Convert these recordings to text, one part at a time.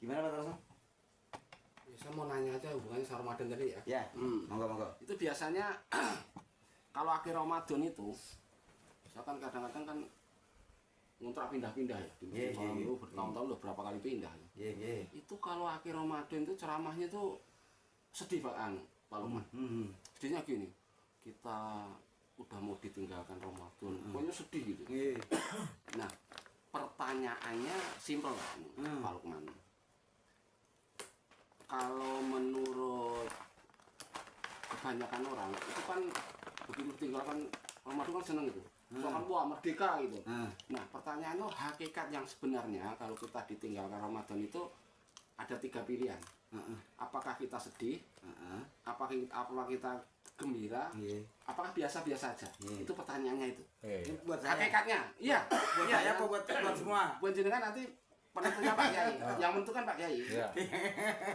Gimana Pak Tarso? Saya mau nanya aja hubungannya sama Ramadan tadi ya. Ya, monggo. Itu biasanya kalau akhir Ramadan itu, misalkan kadang-kadang kan ngontrak pindah-pindah ya. Di masjid malam itu bertahun-tahun loh berapa kali pindah. Itu kalau akhir Ramadan itu ceramahnya tuh sedih Pak Lukman. Sedihnya gini, kita udah mau ditinggalkan Ramadan, pokoknya sedih gitu. Nah, pertanyaannya simpel kan, Pak Lukman. Kalau menurut kebanyakan orang itu kan begitu tinggalkan Ramadan kan seneng gitu. Soalnya wah merdeka gitu. Nah pertanyaannya hakikat yang sebenarnya kalau kita ditinggalkan Ramadan itu ada 3 pilihan. Apakah kita sedih? Apakah kita gembira? Apakah biasa-biasa aja? Itu pertanyaannya itu. Buat saya. Hakikatnya, iya. Buat saya apa buat semua? Buat jenengan nanti penentunya Pak Kiai, yang menentukan Pak Kiai.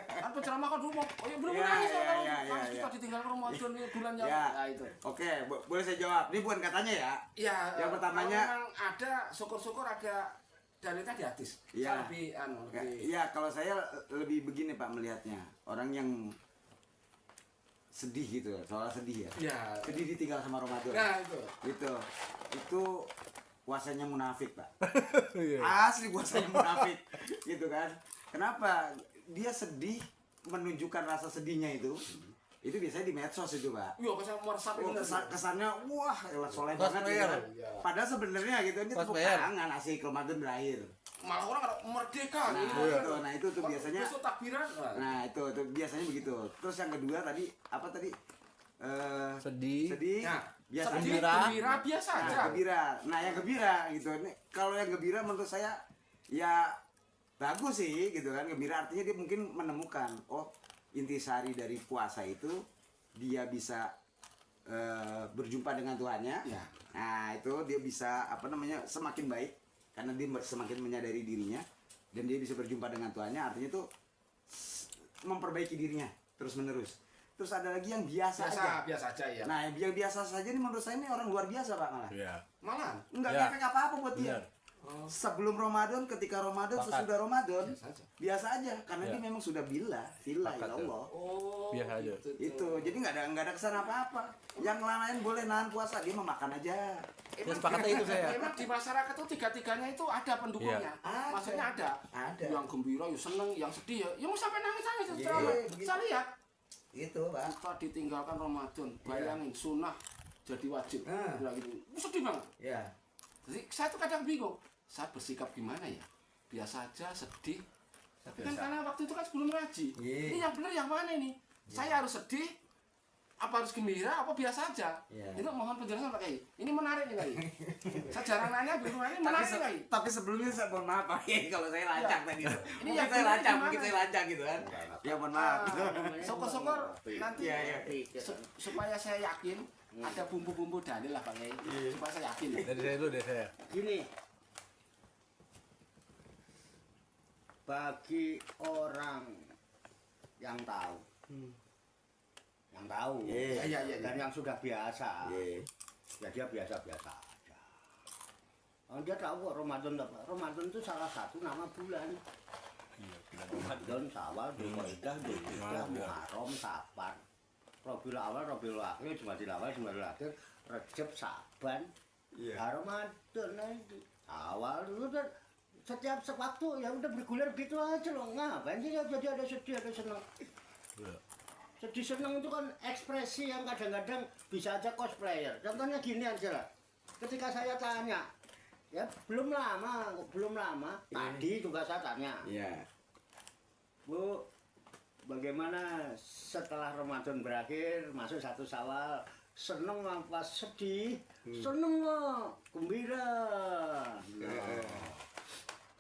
Kan penceramah kan dulu, oh ya belum nangis kalau kita ditinggal Ramadan bulan yang itu. Oke, boleh saya jawab. Ini bukan katanya ya. Iya. Yang pertamanya memang ada syukur-syukur ada dalilnya di hadis. Iya. Lebih Iya, kalau saya lebih begini Pak melihatnya. Orang yang sedih gitu, soal sedih ya. Iya. Sedih ditinggal sama Ramadan. Nah, itu. Itu puasanya munafik Pak. Asli puasanya munafik gitu kan. Kenapa? Dia sedih menunjukkan rasa sedihnya itu biasanya di medsos itu Pak. Iya, Kesannya wah soleh banget gitu kan. Padahal sebenarnya gitu ini tepuk tangan asik Ramadan berakhir. Malah orang merdeka gitu. Nah itu tuh biasanya. Besok takbiran. Nah itu biasanya begitu. Terus yang kedua tadi apa tadi? Sedih. Nah, biasa gembira biasa aja. Nah yang gembira gitu. Nih kalau yang gembira menurut saya ya bagus sih gitu kan. Gembira artinya dia mungkin menemukan intisari dari puasa itu dia bisa berjumpa dengan Tuhannya. Nah itu dia bisa semakin baik karena dia semakin menyadari dirinya dan dia bisa berjumpa dengan Tuhannya. Artinya itu memperbaiki dirinya terus menerus. Terus ada lagi yang biasa aja ya. Nah, yang biasa saja ini menurut saya ini orang luar biasa Pak malah. Iya. Malah enggak efek apa-apa buat dia. Sebelum Ramadan, ketika Ramadan, sesudah Ramadan, biasa aja karena dia memang sudah bila ya Allah. Biasa aja. Itu. Jadi enggak ada kesan apa-apa. Yang lain boleh nahan puasa, dia memakan aja. Sepakatnya itu saya. Memang di masyarakat itu tiga-tiganya itu ada pendukungnya. Maksudnya ada. Yang gembira, yang seneng, yang sedih ya mau sampai nangis-nangis saya lihat. Itu Pak. Kita ditinggalkan Ramadan, bayangin sunnah jadi wajib. Sedih banget. Iya. Jadi saya tuh kadang bingung, saya bersikap gimana ya? Biasa aja, sedih. Tapi kan karena waktu itu kan sebelum ngaji. Ini yang benar yang mana ini? Saya harus sedih, apa harus gembira, apa biasa aja? Itu mohon penjelasan Pak Kiai. Ini menarik nih Pak Kiai. Saya jarang nanya, bingung nanya, menarik Pak Kiai. Tapi sebelumnya saya mohon maaf Pak Kiai kalau saya lancang tadi. Ini yang mungkin saya lancang gitu kan. Ya mohon maaf. Syukur-syukur nanti supaya saya yakin ada bumbu-bumbu dalil lah Pak Kiai. Supaya saya yakin. Dari saya dulu saya. Gini. Bagi orang yang tahu. Yang tahu dan yang sudah biasa ya dia biasa-biasa aja. Dia tahu kok Ramadan itu salah satu nama bulan. Ramadan, Syawal, Dzulhijjah, Muharram, Safar, Rabiul Awal, Rabiul Akhir, Jumadil Awal, Jumadil Akhir, Rejab, Saban, Ramadan nanti awal dulu kan setiap waktu ya udah bergulir gitu aja loh. Ngapain sih jadi ada sedih ada senang? Sedih senang itu kan ekspresi yang kadang-kadang bisa aja cosplayer. Contohnya gini aja lah. Ketika saya tanya, ya belum lama, tadi juga saya tanya. Bu, bagaimana setelah Ramadan berakhir, masuk 1 Syawal, seneng apa sedih? Seneng kok, gembira.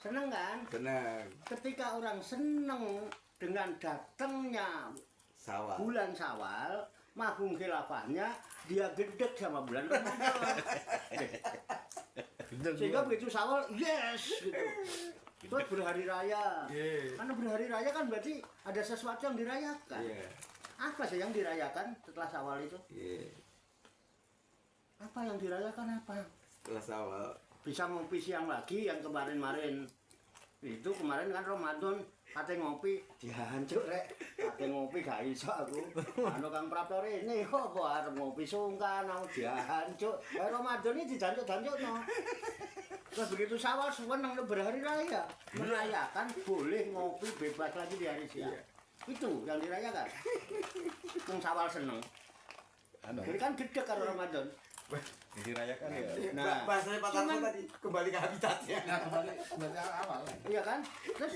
Seneng kan? Senang. Ketika orang seneng dengan datangnya bulan Syawal, magung khilafahnya dia gedek sama bulan Ramadan. Sehingga begitu Syawal, yes gitu. Itu berhari raya. Karena berhari raya kan berarti ada sesuatu yang dirayakan. Apa sih yang dirayakan setelah Syawal itu? Apa yang dirayakan apa? Setelah Syawal bisa ngopi siang lagi yang kemarin-kemarin. Itu kemarin kan Ramadan kate ngopi dihancuk rek. Kate ngopi gak iso aku. Anu Kang Prapto rene kok arep ngopi sungkan aku dihancuk. Ramadan iki dijancuk-jancukno. Terus begitu sawal seneng berhari raya. Merayakan boleh ngopi bebas lagi di hari siang. Itu yang dirayakan. Yang sawal seneng. Jadi kan gede karo Ramadan. Dirayakan ya. Nah, bahasanya Pak Tarso tadi kembali ke habitatnya. Nah, kembali awal. iya kan? Terus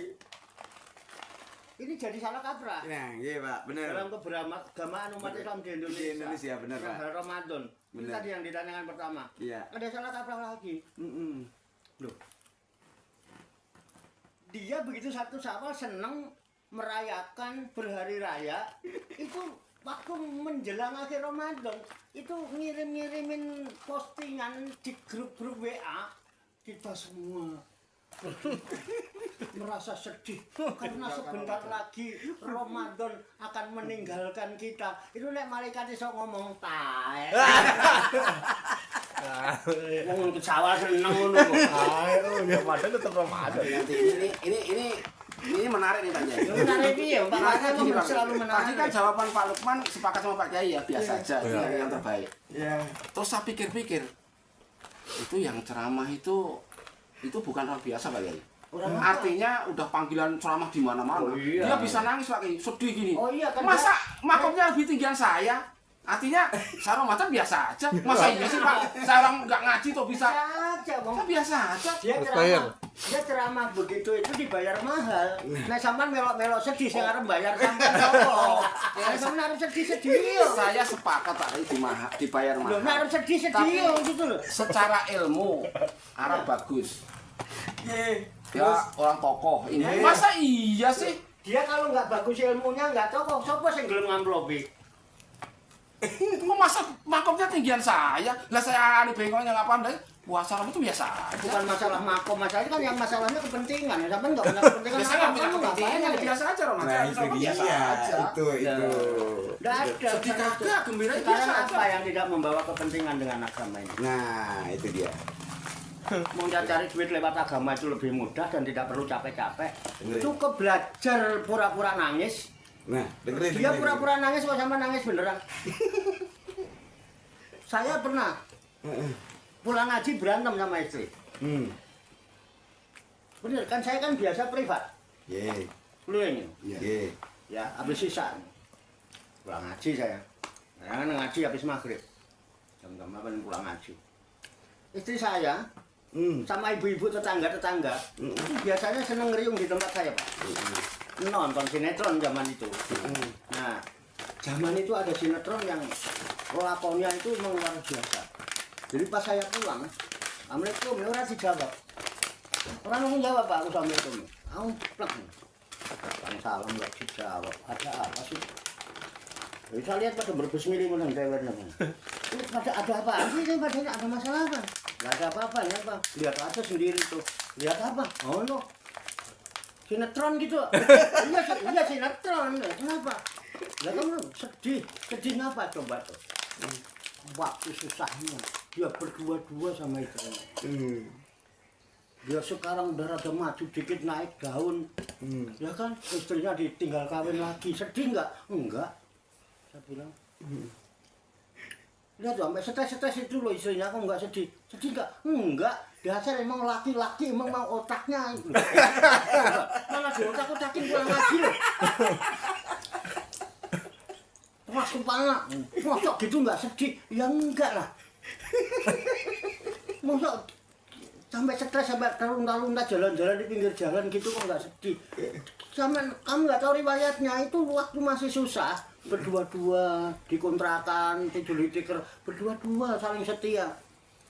ini jadi salah kaprah. Nah, iya Pak, benar. Dalam keberagamaan umat Islam di Indonesia. Di Indonesia, benar, Pak. Nah, Ramadan. Itu Benar. tadi yang ditanyakan pertama. Iya. Ada salah kaprah lagi. Loh. Dia begitu satu sama seneng merayakan berhari raya itu waktu menjelang akhir Ramadan itu ngirim-ngirimin postingan di grup-grup WA kita semua merasa sedih karena sebentar lagi Ramadan akan meninggalkan kita. Itu nek malaikat iso ngomong tae. Wong kecewa seneng ngono kok. Ramadan tetap Ramadan. Ini menarik nih Pak Kiai. Menarik piye, Pak? Makanya gini, Pak. Selalu menarik. Tadi kan jawaban Pak Lukman sepakat sama Pak Kiai ya biasa aja, yang terbaik. Iya. Terus saya pikir-pikir, itu yang ceramah itu bukan orang biasa Pak Kiai. Artinya udah panggilan ceramah di mana-mana. Oh, iya. Dia bisa nangis Pak Kiai, sedih gini. Oh iya kan. Masa makomnya lebih tinggian saya? Artinya saya Ramadan biasa aja. Masa iya sih Pak? Saya orang nggak ngaji tuh bisa. Aja, Bang. Kan biasa aja. Dia ceramah begitu itu dibayar mahal. Nah, sampean melok-melok sedih sing arep bayar sampean sapa? Ya sampean harus sedih-sedih yo. Saya sepakat Pak dibayar Loh, mahal. nah harus sedih-sedih Tapi yo gitu loh. secara ilmu Arab bagus. Iya. Ya orang tokoh ini. Masa iya sih? Dia kalau nggak bagus ilmunya nggak tokoh, sapa sing gelem ngamplopi? Kok masa makomnya tinggian saya? Lah saya ani bengoknya nggak pandai. Puasa Ramadan itu biasa aja. Bukan masalah makom, masalahnya kan yang masalahnya kepentingan. Ya sampean nggak punya kepentingan. Biasanya nggak punya kepentingan, biasa aja Ramadan. Nah, itu dia. Biasa aja. Itu. Nggak ada. Sedih kagak, gembira biasa Sekarang aja. apa yang tidak membawa kepentingan dengan agama ini? Nah, itu dia. Mau cari duit lewat agama itu lebih mudah dan tidak perlu capek-capek. Dengerin. Cukup belajar pura-pura nangis. Nah, dengerin. Dia pura-pura nangis kok sama nangis beneran. Saya pernah pulang ngaji berantem sama istri. Bener kan saya kan biasa privat. Ye. Lu ini. Ye. Ya, habis sisa. Pulang ngaji saya. Saya kan ngaji habis maghrib. Jam-jam 8 pulang ngaji. Istri saya sama ibu-ibu tetangga-tetangga itu biasanya seneng ngeriung di tempat saya, Pak. Nonton sinetron zaman itu. Nah, zaman itu ada sinetron yang lakonnya itu memang luar biasa. Jadi pas saya pulang, Assalamualaikum, ya orang dijawab. Orang langsung jawab, Pak, aku Assalamualaikum. Aku plek. Salam nggak dijawab. Ada apa sih? Jadi saya lihat pada berbesmili menang cewek namanya. Ini ada apa sih? Ini padanya ada masalah apa? Nggak ada apa-apa ya, Pak. Lihat aja sendiri tuh. Lihat apa? Oh no. Sinetron gitu. Iya sinetron. Kenapa? Lah kamu sedih. Sedih ngapa coba tuh? Waktu susahnya dia berdua-dua sama istrinya. Dia sekarang udah rada maju dikit naik daun. Ya kan istrinya ditinggal kawin lagi. Sedih nggak? Enggak. Saya bilang. Lihat tuh sampai stres-stres itu loh istrinya, aku nggak sedih. Sedih nggak? Enggak. Dasar emang laki-laki emang mau otaknya. Malah di otak-otakin pulang lagi loh. Wah, kepala. Mosok gitu nggak sedih? Ya enggak lah. Mosok sampai stres, sampai terlunta-lunta jalan-jalan di pinggir jalan gitu kok nggak sedih. Kamu nggak tahu riwayatnya, itu waktu masih susah. Berdua-dua di kontrakan, tidur di tikar, berdua-dua saling setia.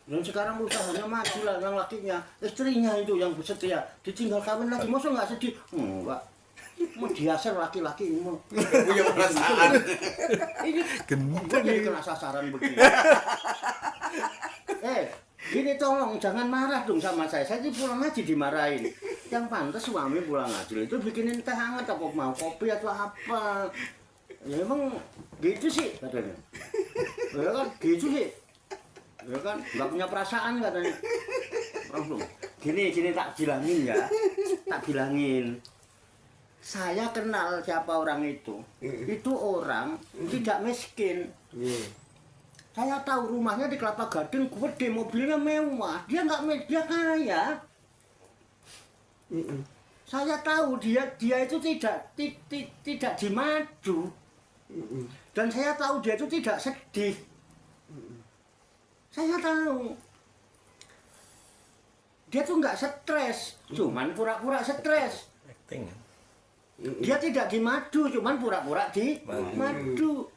Dan sekarang usahanya maju lah, yang lakinya, istrinya itu yang setia, ditinggal kawin lagi, masa nggak sedih? Enggak. Mau diasar laki-laki ini mau Punya perasaan. ini jadi kena sasaran begini. Gini tolong jangan marah dong sama saya ini pulang ngaji dimarahin. Yang pantas suami pulang ngaji itu bikinin teh hangat apa mau kopi atau apa. Ya emang gitu sih katanya. Ya kan gitu sih. Ya kan nggak punya perasaan katanya. Gini tak bilangin ya. Tak bilangin. Saya kenal siapa orang itu. Itu orang tidak miskin. Saya tahu rumahnya di Kelapa Gading gede, mobilnya mewah. Dia dia kaya. Saya tahu dia itu tidak dimadu. Dan saya tahu dia itu tidak sedih. Saya tahu. Dia tuh nggak stres, cuman pura-pura stres. Acting. Dia tidak dimadu, cuman pura-pura dimadu.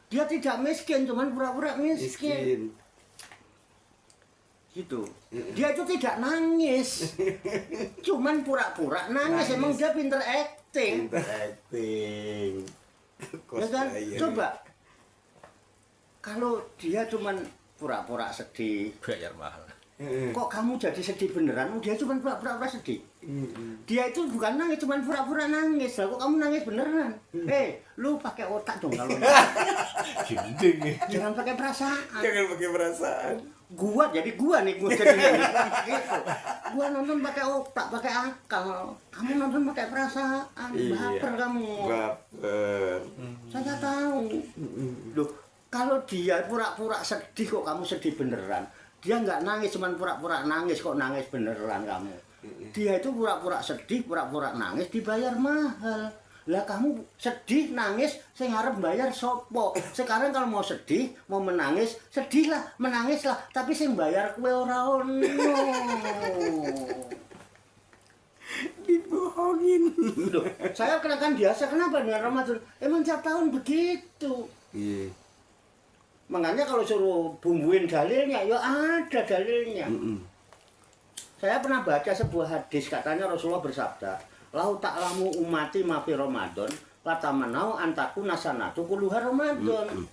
Dia tidak miskin, cuman pura-pura miskin. Gitu. Dia itu tidak nangis, cuman pura-pura nangis. Emang dia pinter acting. Ya kan? Coba. Kalau dia cuman pura-pura sedih, Bayar mahal. kok kamu jadi sedih beneran? Dia cuma pura-pura sedih. Dia itu bukan nangis, cuma pura-pura nangis. Lah kok kamu nangis beneran? Lu pakai otak dong kalau Gendeng. jangan pakai perasaan. Jangan pakai perasaan. Gua jadi gitu. Gua nonton pakai otak, pakai akal. Kamu nonton pakai perasaan. Baper kamu. Baper. Saya tahu. Loh, kalau dia pura-pura sedih kok kamu sedih beneran. Dia nggak nangis, cuman pura-pura nangis kok nangis beneran kamu. Dia itu pura-pura sedih, pura-pura nangis dibayar mahal. Lah kamu sedih, nangis, saya harap bayar sopo. Sekarang kalau mau sedih, mau menangis, sedihlah, menangislah. Tapi saya bayar kue ora ono. Dibohongin. Loh, saya kenakan biasa, kenapa dengan Ramadan? Emang tiap tahun begitu. Iya. Makanya kalau suruh bumbuin dalilnya, ya ada dalilnya. Saya pernah baca sebuah hadis, katanya Rasulullah bersabda, "Lau ta'lamu ummati ma fi Ramadan, latamanau antaku nasanatu kuluha Ramadan."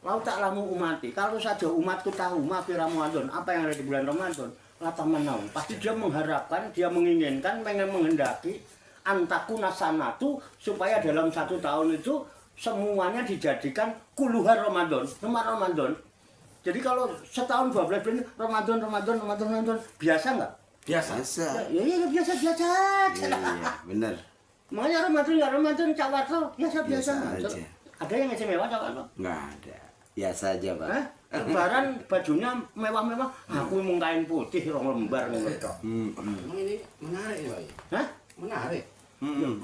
Lau ta'lamu ummati, kalau saja umatku tahu ma fi Ramadan, apa yang ada di bulan Ramadan, latamanau, pasti dia mengharapkan, dia menginginkan, pengen menghendaki antaku nasanatu, supaya dalam 1 tahun itu semuanya dijadikan kuluha Ramadan, Ramadan. Jadi kalau setahun 12 bulan Ramadan, biasa nggak? Biasa. Ya biasa aja. Iya, benar. Makanya Ramadan Cak Warto biasa Biasa aja. aja. Ada yang istimewa Cak Warto? Nggak ada. Biasa aja, Pak. Hah? Lebaran bajunya mewah-mewah, aku mau kain putih rong lembar ngono tok. Emang ini menarik ya, Pak? Hah? Menarik.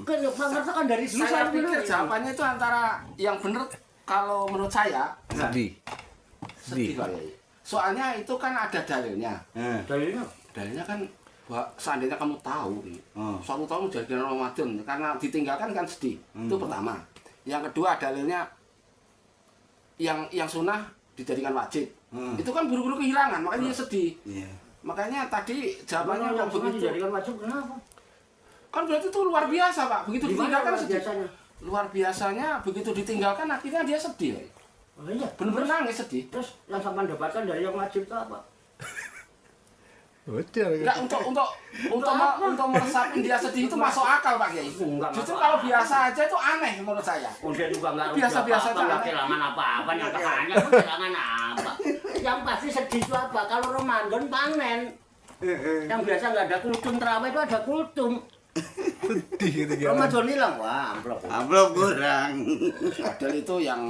Kan ya Pak Warto kan dari dulu Saya pikir bener. jawabannya itu antara yang benar kalau menurut saya Sedih. sedih Pak Yai. Soalnya itu kan ada dalilnya. Dalilnya Dalilnya kan bahwa seandainya kamu tahu suatu tahun menjadi Ramadan karena ditinggalkan kan sedih. Itu pertama. Yang kedua dalilnya yang sunnah dijadikan wajib. Itu kan buru-buru kehilangan, makanya dia sedih. Iya. Makanya tadi jawabannya yang kok begitu. dijadikan wajib kenapa? Kan berarti itu luar biasa, Pak. Begitu Gimana ditinggalkan luar sedih. biasanya? Luar biasanya begitu ditinggalkan akhirnya dia sedih. Oh iya. Bener-bener nangis sedih. Terus yang sampean dapatkan dari yang wajib itu apa? Betul. Enggak untuk meresapin dia sedih itu masuk akal Pak Kiai. Enggak Justru masuk kalau akal. biasa aja itu aneh menurut saya. Udah juga nggak rugi Biasa-biasa apa-apa, nggak aja. kehilangan apa-apa, yang kehilangan kehilangan apa? Yang pasti sedih itu apa? Kalau Ramadan panen, yang biasa nggak ada kultum terawih itu ada kultum. Sedih gitu gimana? Ramadan hilang, wah amplop. Amplop kurang. Padahal itu yang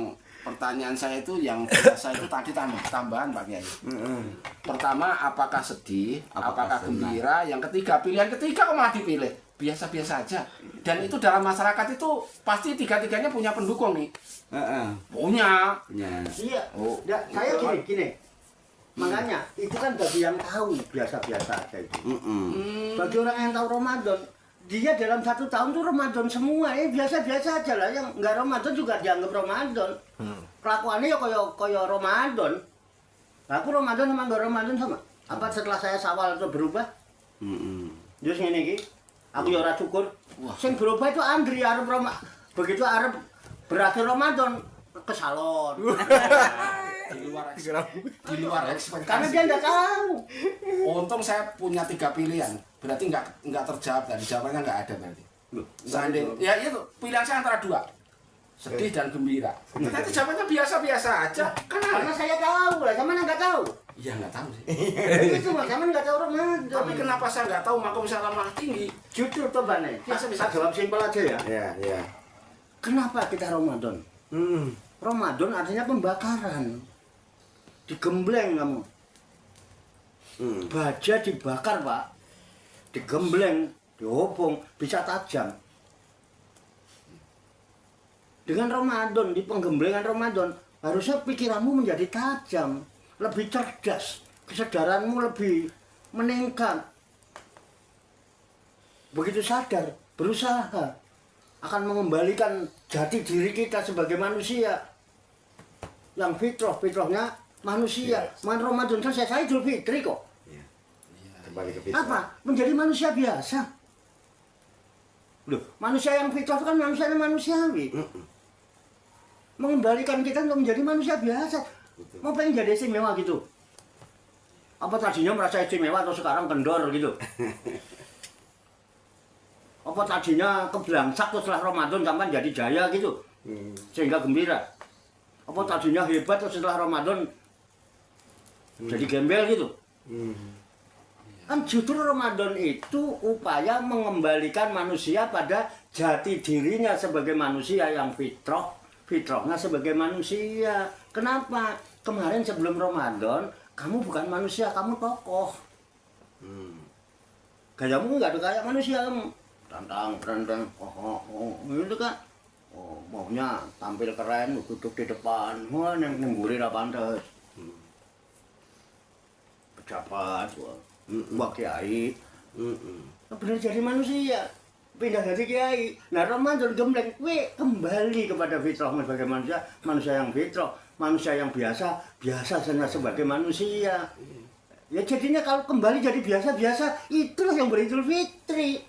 pertanyaan saya itu yang biasa itu tadi tambahan Pak Kiai. Pertama apakah sedih, apakah gembira, yang ketiga pilihan ketiga kok malah dipilih. Biasa-biasa aja. Dan itu dalam masyarakat itu pasti tiga-tiganya punya pendukung nih. Punya. Iya. Oh. Saya gini. Makanya itu kan bagi yang tahu biasa-biasa aja itu. Bagi orang yang tahu Ramadan, dia dalam 1 tahun tuh Ramadan semua, biasa-biasa aja lah. Yang nggak Ramadan juga dianggap Ramadan. Kelakuannya ya kaya Ramadan. Nah, aku Ramadan sama nggak Ramadan sama. Apa setelah saya Syawal itu berubah? Terus ngene iki, aku ya ora syukur. Sing berubah itu Andri arep begitu arep berakhir Ramadan ke salon. Di luar ekspektasi. Karena dia nggak tahu. Untung saya punya 3 pilihan. Berarti nggak terjawab dan jawabannya nggak ada berarti. Seandainya ya itu pilihan saya antara 2. Sedih dan gembira. Ternyata jawabannya biasa-biasa aja. Karena saya tahu lah, sama nggak tahu. Ya nggak tahu sih. Itu Mas, sampean nggak tahu Ramadan. Tapi kenapa saya nggak tahu makom saya malah tinggi? Jujur toh Bang, Masa bisa jawab simpel aja ya. Iya. Kenapa kita Ramadan? Ramadan artinya pembakaran. Digembleng kamu. Baja dibakar, Pak. Digembleng, dihopong, bisa tajam. Dengan Ramadan, di penggemblengan Ramadan, harusnya pikiranmu menjadi tajam, lebih cerdas, kesadaranmu lebih meningkat. Begitu sadar, berusaha akan mengembalikan jati diri kita sebagai manusia yang fitrahnya manusia. Ramadan selesai Idul Fitri kok. Kembali ke fitrah. Apa? Menjadi manusia biasa. Loh, manusia yang fitrah itu kan manusiawi. Mengembalikan kita untuk menjadi manusia biasa. Mau pengen jadi istimewa gitu. Apa tadinya merasa istimewa atau sekarang kendor gitu? Apa tadinya kebelangsak terus setelah Ramadan sampai jadi jaya gitu? Sehingga gembira. Apa tadinya hebat terus setelah Ramadan jadi gembel gitu? Kan justru Ramadan itu upaya mengembalikan manusia pada jati dirinya sebagai manusia yang fitrahnya sebagai manusia. Kenapa? Kemarin sebelum Ramadan kamu bukan manusia, kamu tokoh. Gayamu nggak ada kayak manusia kamu. Tantang, itu kan. Oh, maunya tampil keren, duduk di depan, wah yang nemburi lah pantas. Pejabat, wah kiai. Benar jadi manusia, pindah dari kiai. Nah Ramadan gembleng, kembali kepada fitrahmu sebagai manusia, manusia yang fitrah, manusia yang biasa saja sebagai manusia. Ya jadinya kalau kembali jadi biasa-biasa, itulah yang beridul fitri.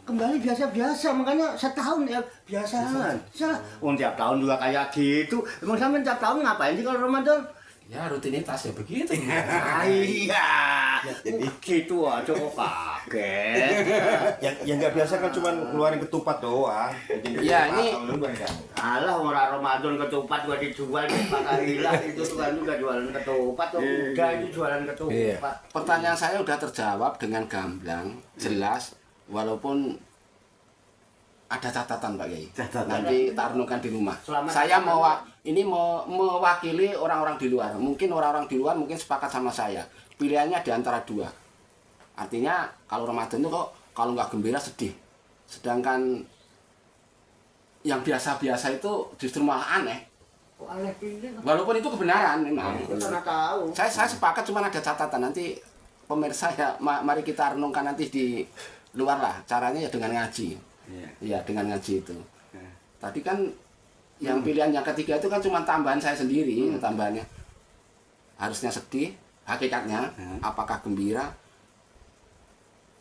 Kembali biasa-biasa, makanya setahun ya biasa aja. Tiap tahun juga kayak gitu. Emang sampe tiap tahun ngapain sih kalau Ramadan? Ya rutinitas ya begitu. Iya. Jadi gitu aja kok kaget. Yang nggak biasa kan cuma ngeluarin ketupat doang. Iya, ini Alah orang Ramadan ketupat gua dijual di Pakahilah itu tuh kan juga jualan ketupat tuh. Udah itu jualan ketupat. Pertanyaan saya udah terjawab dengan gamblang, jelas. Walaupun ada catatan Pak Kiai, nanti kita renungkan di rumah. Saya mau mewakili orang-orang di luar. Mungkin orang-orang di luar mungkin sepakat sama saya. Pilihannya di antara dua. Artinya kalau Ramadan itu kok kalau nggak gembira sedih. Sedangkan yang biasa-biasa itu justru malah aneh. Kok aneh pilih? Walaupun itu kebenaran memang. Karena tahu. Saya sepakat, cuma ada catatan. Nanti pemirsa ya, mari kita renungkan nanti di luar lah. Caranya ya dengan ngaji. Iya, dengan ngaji itu. Tadi kan yang pilihan yang ketiga itu kan cuma tambahan saya sendiri, tambahannya. Harusnya sedih, hakikatnya apakah gembira?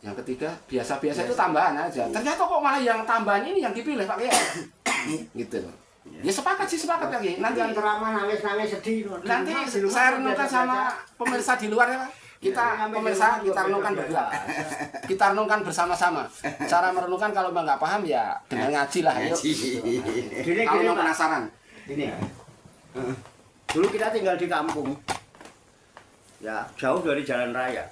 Yang ketiga biasa-biasa itu tambahan aja. Ternyata kok malah yang tambahan ini yang dipilih Pak Kiai. Gitu. Ya sepakat Pak Kiai. Nanti yang drama nangis sedih. Nanti saya renungkan sama pemirsa di luar ya Pak. Kita pemirsa kita renungkan berdua. Kita renungkan bersama-sama. Cara merenungkan kalau nggak paham ya dengan ngaji lah. Ayo. Kalau mau penasaran. Gini. Dulu kita tinggal di kampung. Ya, jauh dari jalan raya.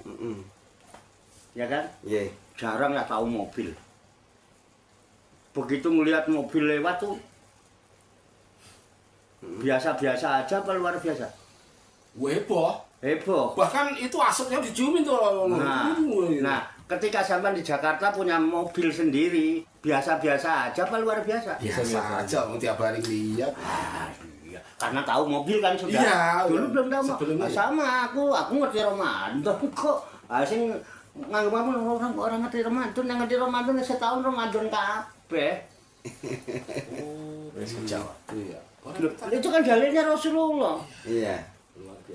Ya kan? Iya. Jarang ya tahu mobil. Begitu ngelihat mobil lewat tuh biasa-biasa aja apa luar biasa? Heboh. Bahkan itu asapnya diciumin tuh. Nah, ketika sampai di Jakarta punya mobil sendiri, biasa-biasa aja apa luar biasa? Biasa aja, tiap hari lihat. Iya. Karena tahu mobil kan sudah. Iya, dulu belum tahu. sebelumnya. Sama aku ngerti Ramadan kok. Asing nganggep orang ngerti Ramadan, yang ngerti Ramadan setahun Ramadan kabeh. Iya. Itu kan dalilnya Rasulullah. Iya.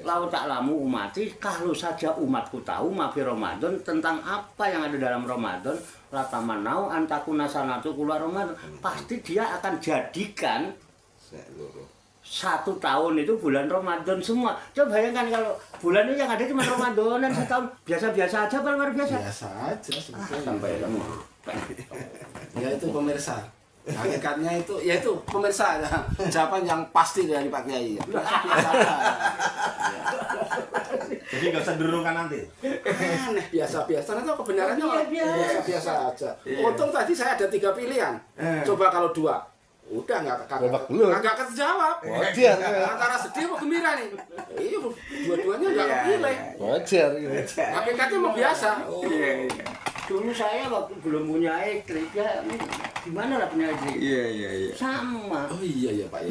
Lau ta'lamu umati, kalau saja umatku tahu mafi Ramadan tentang apa yang ada dalam Ramadan, latamanau antakuna sanatu kula Ramadan, pasti dia akan jadikan satu tahun itu bulan Ramadan semua. Coba bayangkan kalau bulan ini yang ada cuma Ramadanan setahun, biasa-biasa aja apa luar biasa? Biasa aja sebetulnya. Sampai kamu. Ya itu pemirsa. Hakikatnya itu, yaitu pemirsa jawaban yang pasti dari Pak Kiai. Biasa-biasa aja. Ya. Jadi nggak usah durungkan nanti. Aneh, biasa-biasa. Nanti kebenarannya biasa-biasa aja. Untung tadi saya ada 3 pilihan. Coba kalau 2, udah nggak terjawab. Wajar. Antara sedih atau gembira nih. Iya, dua-duanya nggak kepilih. Wajar gitu. Hakikatnya mau biasa. Dulu saya waktu belum punya istri, ya gimana lah punya istri? Iya. Sama. Oh iya Pak.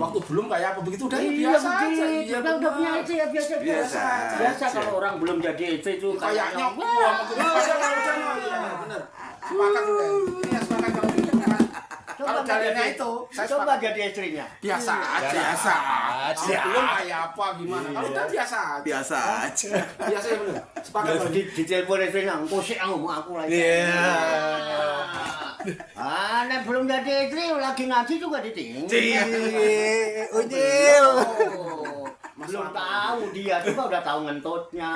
Waktu belum kayak apa begitu udah Iya, biasa aja. begitu. Iya, Udah punya istri ya biasa. Biasa Biasa kalau orang belum jadi istri itu kayaknya wah. bener. Sepakat udah. Iya, sepakat kalau gitu. Kalau jalannya itu, saya coba sepakat. jadi istrinya. Biasa aja. Biasa Kalau belum kayak apa gimana? Kalau udah biasa aja. Biasa aja. Biasa ya bener. Sepakat. Kalau di telepon istrinya, engkau sih ngomong aku lagi. Iya. Nek belum jadi istri lagi ngaji juga ditinggal. Unyil. Belum tahu dia juga udah tahu ngentutnya.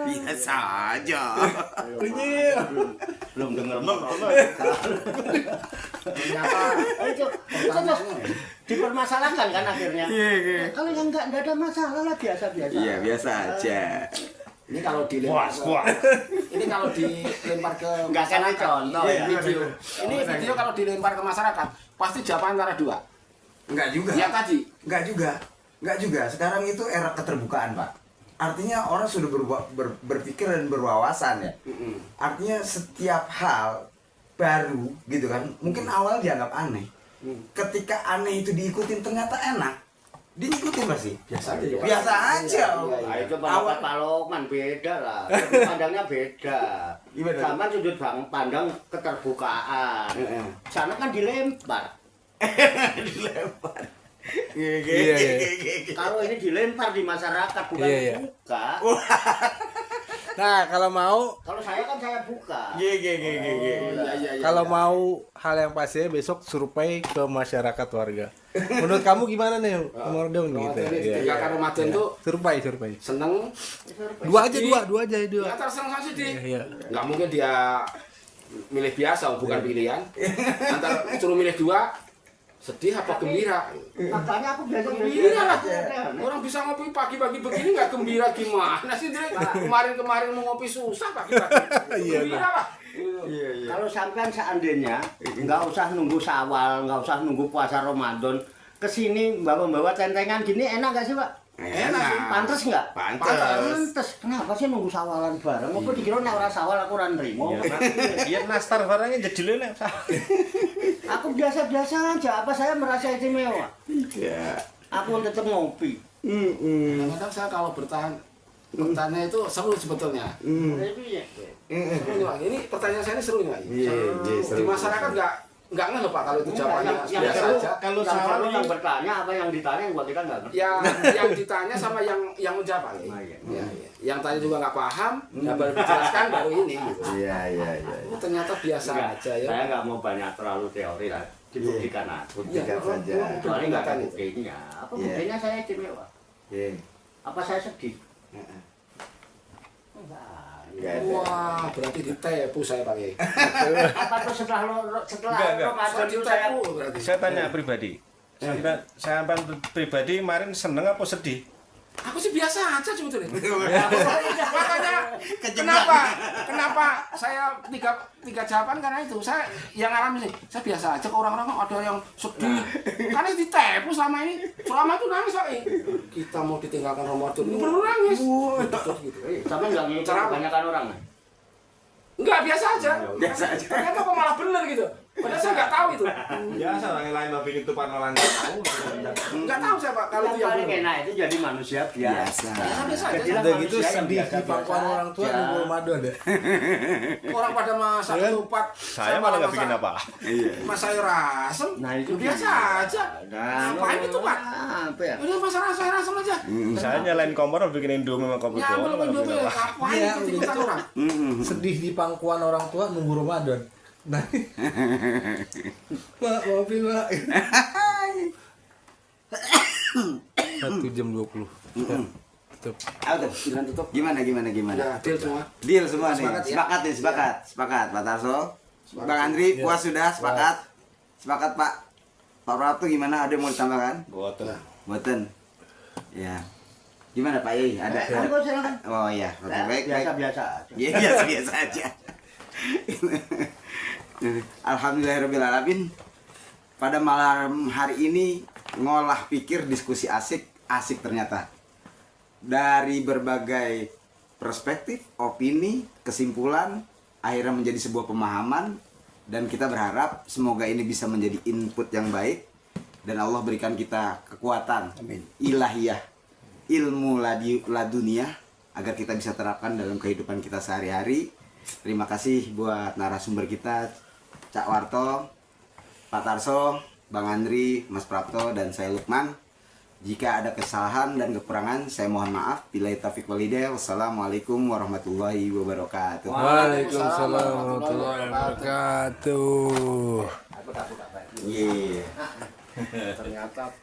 Biasa aja. Unyil. Belum denger Ternyata itu terus dipermasalahkan kan akhirnya. Iya. Kalau yang enggak ada masalah lah biasa-biasa. Iya, biasa aja. ini kalau dilempar ini kalau dilempar ke Enggak kena contoh ya. video. Ini video kalau dilempar ke masyarakat pasti jawaban antara 2. Enggak juga. Ya tadi. Enggak juga. Sekarang itu era keterbukaan, Pak. Artinya orang sudah berpikir dan berwawasan ya. Artinya setiap hal baru gitu kan, mungkin awal dianggap aneh. Ketika aneh itu diikutin ternyata enak, diikutin pasti. Biasa aja. Biasa aja. Nah, itu pendapat Pak Lokman beda lah. Sudut pandangnya beda. Gimana? Sama sudut pandang keterbukaan. Sana kan dilempar. Dilempar. Iya. Kalau ini dilempar di masyarakat bukan Iya. buka. Nah, kalau mau Kalau saya kan saya buka. Iya. kalau mau hal yang pasti besok survei ke masyarakat warga. Menurut kamu gimana nih? Umur dong gitu. Tinggalkan Ramadan tuh Survei. seneng. Dua aja. Ya tersenang sama sedih. Iya. Nggak mungkin dia milih biasa, bukan pilihan. Antara suruh milih 2, sedih apa gembira? Makanya aku biasa Gembira lah. Orang bisa ngopi pagi-pagi begini nggak gembira gimana sih? Kemarin mau ngopi susah pagi-pagi. Gembira lah. Kalau sampean seandainya nggak usah nunggu Syawal, nggak usah nunggu puasa Ramadan, kesini bawa tentengan gini enak gak sih Pak? Enak sih. Pantes nggak? Pantes. Kenapa sih nunggu Syawalan bareng? Apa dikira nek ora Syawal aku ora nrimo? Iya nastar barangnya jadi lele. Aku biasa-biasa aja. Apa saya merasa istimewa? Ya. Aku tetap ngopi. Kadang-kadang saya kalau bertanya itu seru sebetulnya. Seru nih Pak. Ini pertanyaan saya ini seru nih Pak. Di masyarakat nggak ngeh Pak kalau itu jawabannya Yang biasa seru, aja. Kalau yang Syawal seru yang bertanya apa yang ditanya yang buat kita nggak ngerti. Yang ditanya sama yang menjawab Pak. Ya. Yang tanya juga nggak paham, baru dijelaskan baru ini. Gitu. Iya. Oh, ternyata biasa aja ya. Saya nggak mau banyak terlalu teori lah. Dibuktikan aku. Buktikan saja. Kecuali nggak ada buktinya. Apa Iya. buktinya saya istimewa? Iya. Apa saya sedih? Heeh. Enggak. Nggak ada. Wah, berarti ditepu saya Pak Kiai. Apa tuh setelah Enggak. Ramadan itu saya Ditepu berarti. Saya tanya pribadi. Saya pribadi kemarin seneng apa sedih? Aku sih biasa aja sebetulnya. Makanya kenapa saya tiga jawaban karena itu saya yang alami sih. Saya biasa aja ke orang-orang kok ada yang sedih. Karena ditepu selama ini. Selama itu nangis Pak. Kita mau ditinggalkan Ramadan ini benar nangis. Terus gitu. sama nggak ngikut Cara- kebanyakan orang. Enggak, biasa aja. Biasa aja. Ternyata kok malah bener gitu. Padahal saya nggak tahu itu. Biasa orang lain mau bikin tupan orang tahu. Nggak tahu saya Pak kalau itu Yang yang paling bener. enak itu jadi manusia biasa. Biasa aja. Jadilah Udah gitu manusia yang sedih di biasa-biasa pangkuan orang tua aja. nunggu Ramadan deh. Orang pada masak Iya. ketupat. Saya malah nggak bikin apa. Iya. Mas sayur asem. Nah itu biasa aja. Ngapain ketupat? Apa ya? Udah masak sayur asem aja. Saya nyalain kompor bikin Indomie sama kopi Ya doang. belum malah Indomie. bikin apa. Ngapain Iya, ikut-ikutan udah. orang? Sedih di pangkuan orang tua nunggu Ramadan. Nah, Mak, maafin Mak. 1:20. Ya, tutup. Apa tuh? Dengan tutup. Gimana? Ya, deal semua. Deal semua nih. Sepakat ya? Sepakat. Pak Tarso. Bang Andri puas sudah, sepakat? Sepakat Pak. Pak Prapto gimana? Ada yang mau ditambahkan? Boten. Ya. Gimana Pak Yai? Ada? Mari kok silakan. Oh iya, oke, baik. Biasa-biasa aja. Iya, biasa-biasa aja. Alhamdulillahirrahmanirrahim. Pada malam hari ini ngolah pikir, diskusi asik ternyata. Dari berbagai perspektif, opini, kesimpulan, akhirnya menjadi sebuah pemahaman. Dan kita berharap semoga ini bisa menjadi input yang baik. Dan Allah berikan kita kekuatan ilahiyah, ilmu ladunia, agar kita bisa terapkan dalam kehidupan kita sehari-hari. Terima kasih buat narasumber kita, Cak Warto, Pak Tarso, Bang Andri, Mas Prapto, dan saya Lukman. Jika ada kesalahan dan kekurangan, saya mohon maaf. Billahi taufiq wal hidayah. Wassalamualaikum warahmatullahi wabarakatuh. Waalaikumsalam warahmatullahi wabarakatuh. Iya. Ternyata